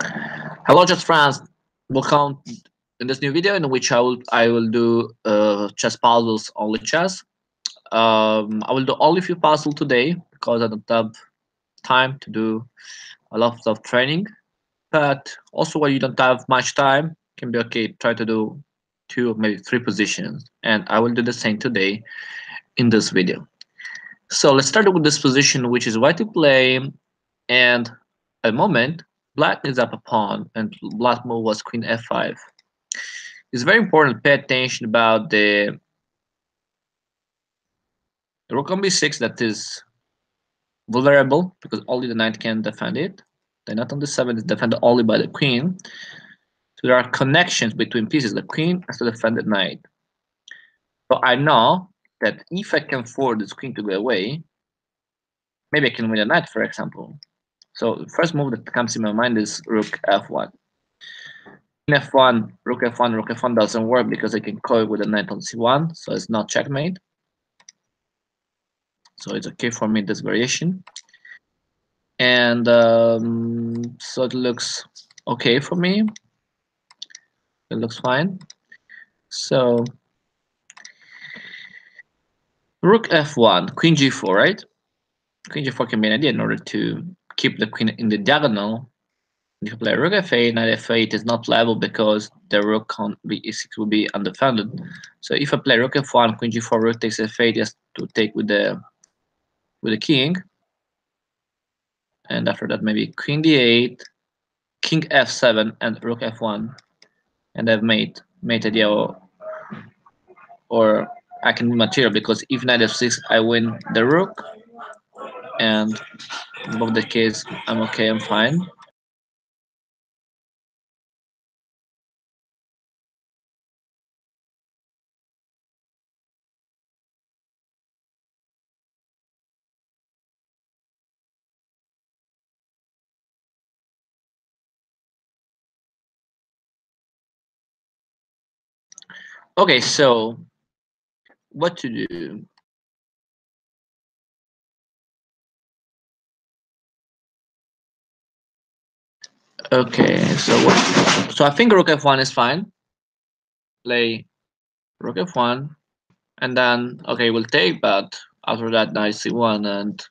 Hello, just friends. Welcome in this new video in which I will do chess puzzles, only chess. I will do only few puzzles today because I don't have time to do a lot of training. But also when you don't have much time, can be okay. Try to do two or maybe three positions, and I will do the same today in this video. So let's start with this position, which is white to play, and at the moment black is up a pawn, and black move was queen f5. It's very important to pay attention about the rook on b6 that is vulnerable because only the knight can defend it. The knight on d7 is defended only by the queen. So there are connections between pieces. The queen has to defend the knight. So I know that if I can force this queen to go away, maybe I can win the knight, for example. So the first move that comes in my mind is rook f1. In f1, rook f1 doesn't work because I can call it with a knight on c1, so it's not checkmate. So it's okay for me, this variation. And so it looks okay for me. It looks fine. So rook f1, queen g4, right? Queen g4 can be an idea in order to keep the queen in the diagonal. If you play rook f8, knight f8 is not playable because the rook on b6 will be undefended. So if I play rook f1, queen g4, rook takes f8, just to take with the king. And after that, maybe queen d8, king f7, and rook f1. And I've made idea, or I can win material because if knight f6, I win the rook, and in both the case, I'm okay, I'm fine. Okay, so what to do? Okay, so what? So I think rook f1 is fine. Play rook f1, and then okay, we'll take, but after that knight c1, and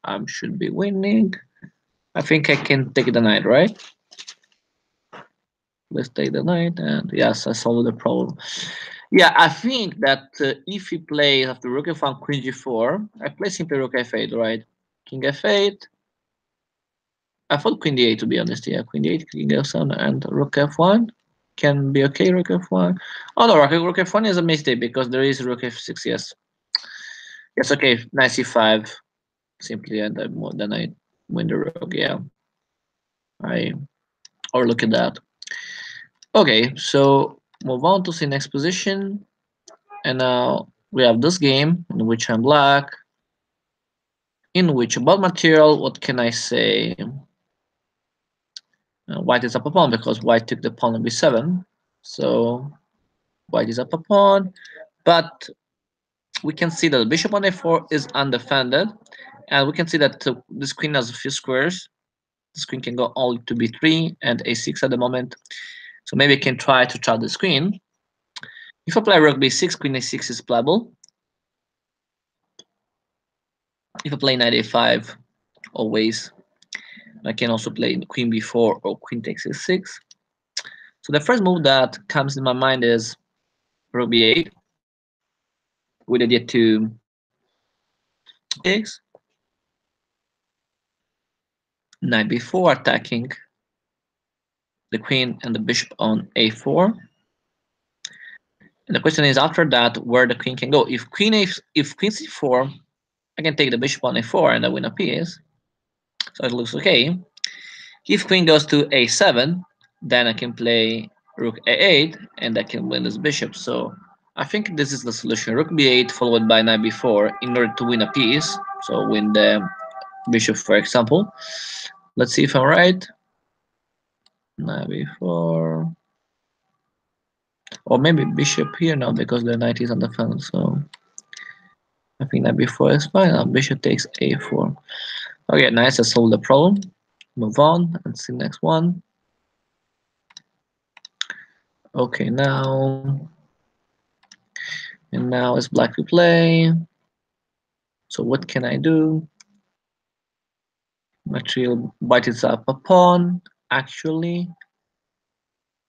I should be winning. I think I can take the knight, right? Let's take the knight, and yes, I solved the problem. Yeah, I think that if he plays after rook f1, queen g4, I play simply rook f8, right? King f8. I thought queen d8 to be honest. Yeah, queen d8, king f7, and rook f1 can be okay. Rook f1. Oh no, rook f1 is a mistake because there is rook f6. Yes, yes. Okay, knight c5 simply, and then I win the rook. Yeah, I overlook that. Okay, so move on to the next position. And now we have this game in which I'm black, in which about material, what can I say? White is up a pawn because white took the pawn on b7. So white is up a pawn, but we can see that the bishop on a4 is undefended, and we can see that this queen has a few squares. This queen can go only to b3 and a6 at the moment. So maybe I can try to trap this queen. If I play rook b6, queen a6 is playable. If I play knight a5, always. I can also play queen b4 or queen takes a6. So the first move that comes in my mind is rook b8 with idea to takes, knight b4 attacking the queen and the bishop on a4. And the question is after that where the queen can go. If queen c4, I can take the bishop on a4 and I win a piece. So it looks okay. If queen goes to a7, then I can play rook a8 and I can win this bishop. So I think this is the solution. Rook b8 followed by knight b4 in order to win a piece. So win the bishop, for example. Let's see if I'm right. Knight b4. Or maybe bishop here now because the knight is on the front. So I think knight b4 is fine. Now bishop takes a4. Okay, nice. I solved the problem. Move on and see the next one. Okay, now it's black to play. So what can I do? Material bites up a pawn, actually,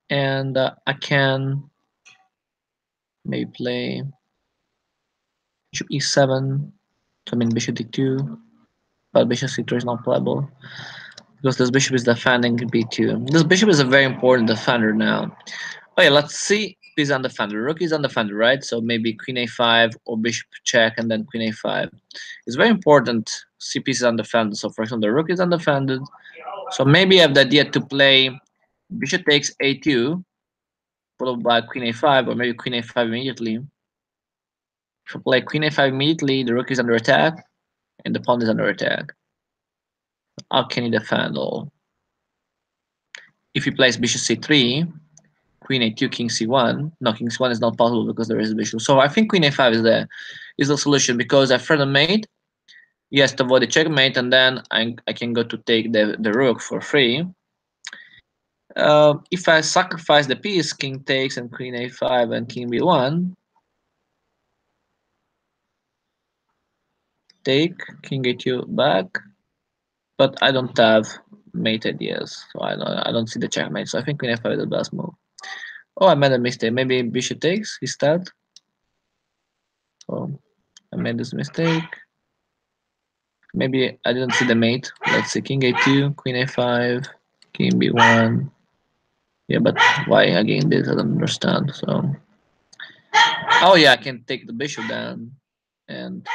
and I can maybe play bishop e7. So I mean bishop d2, but bishop c3 is not playable because this bishop is defending b2. This bishop is a very important defender now. Oh yeah, let's see. He's undefended. Rook is undefended, right? So maybe queen a5 or bishop check and then queen a5. It's very important. C piece is undefended. So for example, the rook is undefended. So maybe I have the idea to play bishop takes a2, followed by queen a5, or maybe queen a5 immediately. If I play queen a5 immediately, the rook is under attack, and the pawn is under attack. How can he defend all? If he plays bishop c3, queen a2, king c1. No, king c1 is not possible because there is a bishop. So I think queen a5 is the solution because I threat a mate. He has to avoid the checkmate, and then I can go to take the rook for free. If I sacrifice the piece, king takes and queen a5 and king b1, take, king a2 back, but I don't have mate ideas, so I don't see the checkmate. So I think queen a5 is the best move. Oh, I made a mistake. Maybe bishop takes instead. Oh, I made this mistake. Maybe I didn't see the mate. Let's see, king a2, queen a5, king b1. Yeah, but why again this? I don't understand. So, oh yeah, I can take the bishop down, and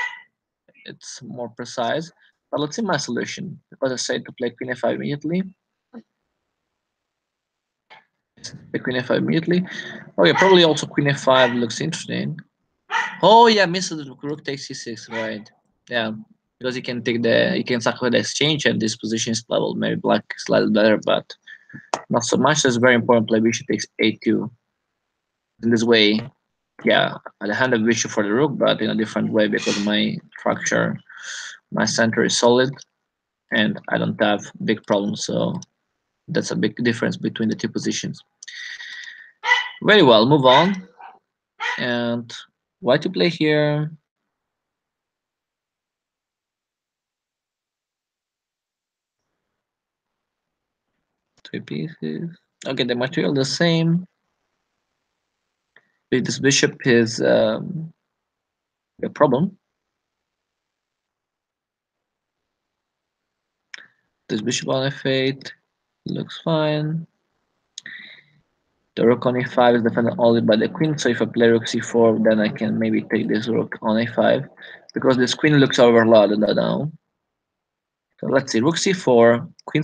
it's more precise. But let's see my solution. Because I said to play queen a5 immediately. The queen a5 immediately. Oh yeah, probably also queen a5 looks interesting. Oh yeah, missed the rook takes c6, right? Yeah, because you can sacrifice the exchange and this position is leveled. Maybe black is slightly better, but not so much. So it's very important. Play bishop takes a2. In this way, yeah, I hand a bishop for the rook, but in a different way because my structure, my center is solid, and I don't have big problems. So that's a big difference between the two positions. Very well, move on. And why to play here? Three pieces. Okay, the material the same. This bishop is a problem. This bishop on f8 looks fine. The rook on e5 is defended only by the queen, so if I play rook c4, then I can maybe take this rook on a5, because this queen looks overloaded now. So let's see, rook c4, queen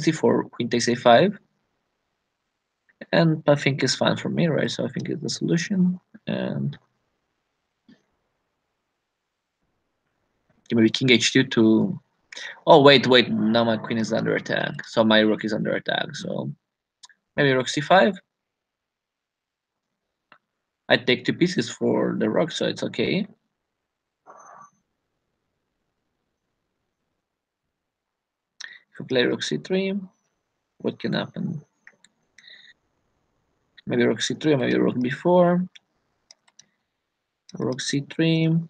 takes a5, and I think it's fine for me, right? So I think it's the solution, and maybe king h2 to... Oh, wait, now my queen is under attack, so my rook is under attack, so maybe rook c5. I take two pieces for the rook, so it's okay. If you play rook c3, what can happen? Maybe rook c3 or maybe rook b4. Rook c3.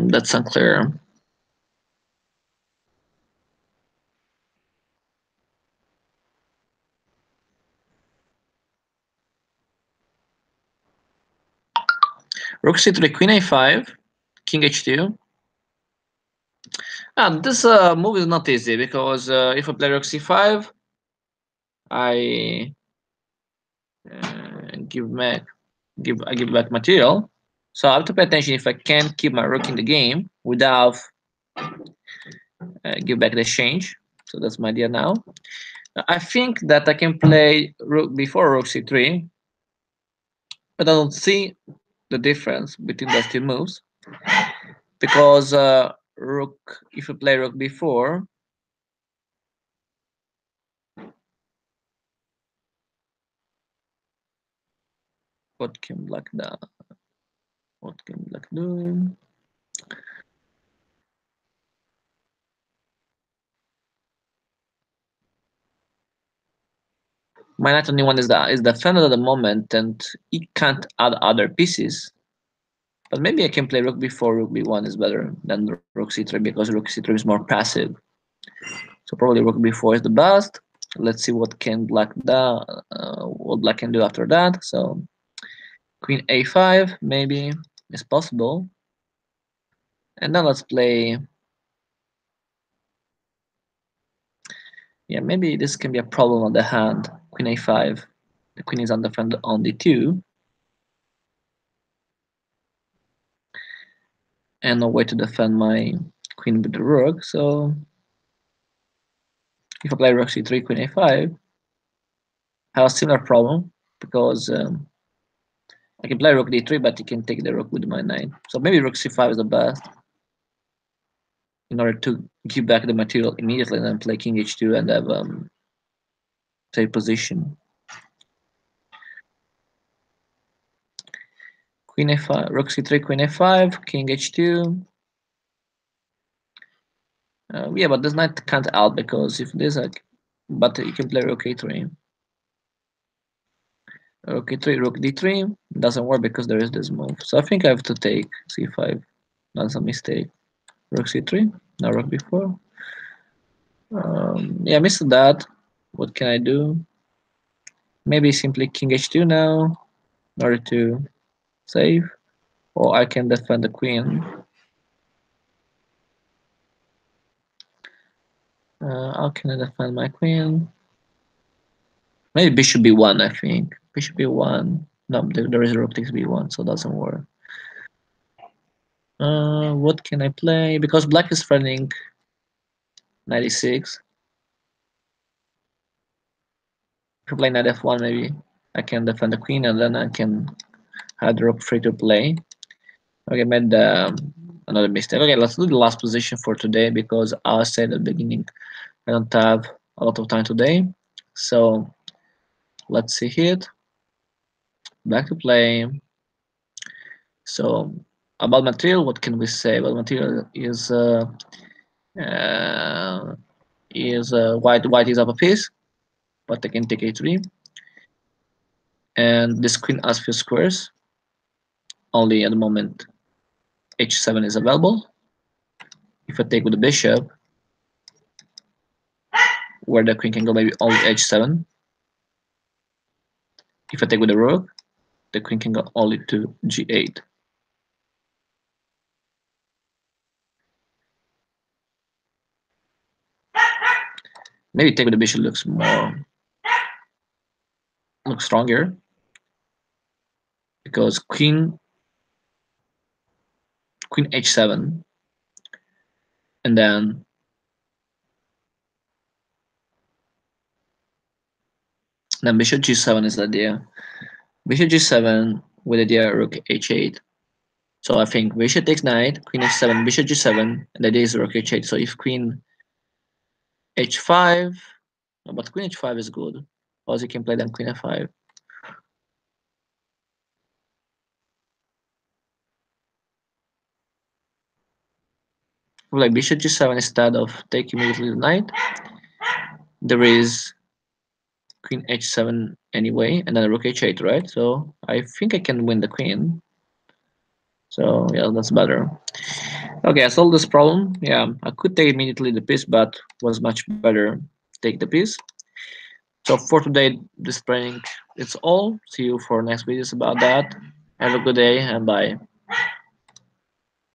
That's unclear. Rook c3, queen a5, king h2. This move is not easy because if I play rook c5, I give back material. So I have to pay attention if I can keep my rook in the game without give back the exchange. So that's my idea now. I think that I can play rook before rook c3, but I don't see the difference between those two moves because rook, if you play rook b4, what can black do? What can black do? My knight on e1 is defended at the moment, and he can't add other pieces. But maybe I can play rook b4, rook b1 is better than rook c3 because rook c3 is more passive. So probably rook b4 is the best. Let's see what black can do after that. So queen a5 maybe is possible. And now let's play. Yeah, maybe this can be a problem on the hand. Queen a5. The queen is undefended on d2. And no way to defend my queen with the rook. So if I play rook c3, queen a5, I have a similar problem because I can play rook d3, but he can take the rook with my knight. So maybe rook c5 is the best in order to give back the material immediately and then play king h2 and have safe position. Queen a5, rook c3, queen a5, king h2. Yeah, but this knight can't out because if this, but you can play rook a3. Rook a3, rook d3 doesn't work because there is this move. So I think I have to take c5. That's a mistake. Rook c3, now rook b4. Yeah, I missed that. What can I do? Maybe simply king h2 now in order to save, or I can defend the queen. How can I defend my queen? Maybe bishop b1, I think. Bishop b1. No, there is rook takes b1, so it doesn't work. What can I play? Because black is threatening 96. If I play knight f1, maybe I can defend the queen and then I can have the rook free to play. Okay, made another mistake. Okay, let's do the last position for today because I said at the beginning I don't have a lot of time today. So let's see it. Back to play. So about material, what can we say? About material white is up a piece, but I can take a3. And this queen has few squares. Only at the moment h7 is available. If I take with the bishop, where the queen can go maybe only h7. If I take with the rook, the queen can go only to g8. Maybe take with the bishop looks stronger because queen h7 and then bishop g7 is the idea. Bishop g7 with the idea rook h8. So I think bishop takes knight, queen h7, bishop g7, and the idea is rook h8. So if queen h5, but queen h5 is good, because you can play then queen f5. Like bishop g7 instead of taking immediately the knight, there is queen h7 anyway, and then rook h8, right? So I think I can win the queen. So yeah, that's better. Okay, I solved this problem. Yeah, I could take immediately the piece, but was much better take the piece. So for today, this training, it's all. See you for next videos about that. Have a good day and bye.